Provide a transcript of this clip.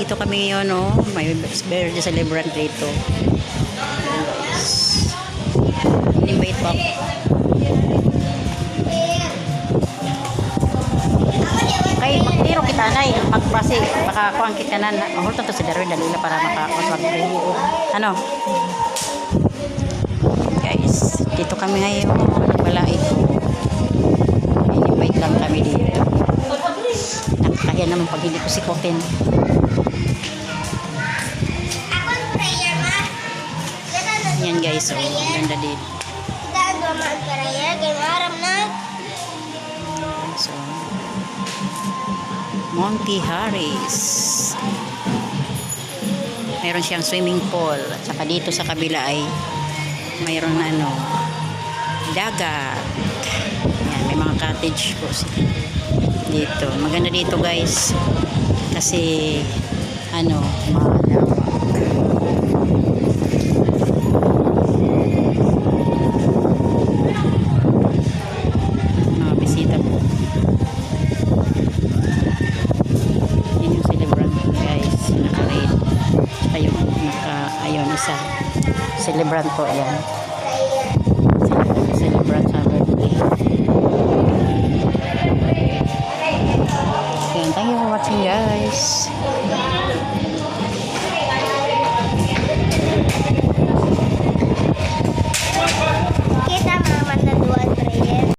Dito kami ngayon, oh. May birthday celebrant dito. In-invite pa ako. Kay magtiro kita na magbase baka kuang kita na mahulto to si Darwin dalila para maka-pray. Ano? Guys, dito kami ngayon. Balait. In-invite lang kami dito. Nakakaya naman pag hindi ko sikotin. Yan guys, oh, ganda din. So, Monty Harris. Meron siyang swimming pool. At saka dito sa kabila ay mayroon ano, dagat. Yan, may mga cottage po dito. Maganda dito guys. Kasi ano, malawak. Mga bisita po. Yan yung celebrant guys. Naka-raid. Ayun, ayun isa. Celebrant po, ayan. Celebrant sa birthday. Ayan, thank you for watching guys.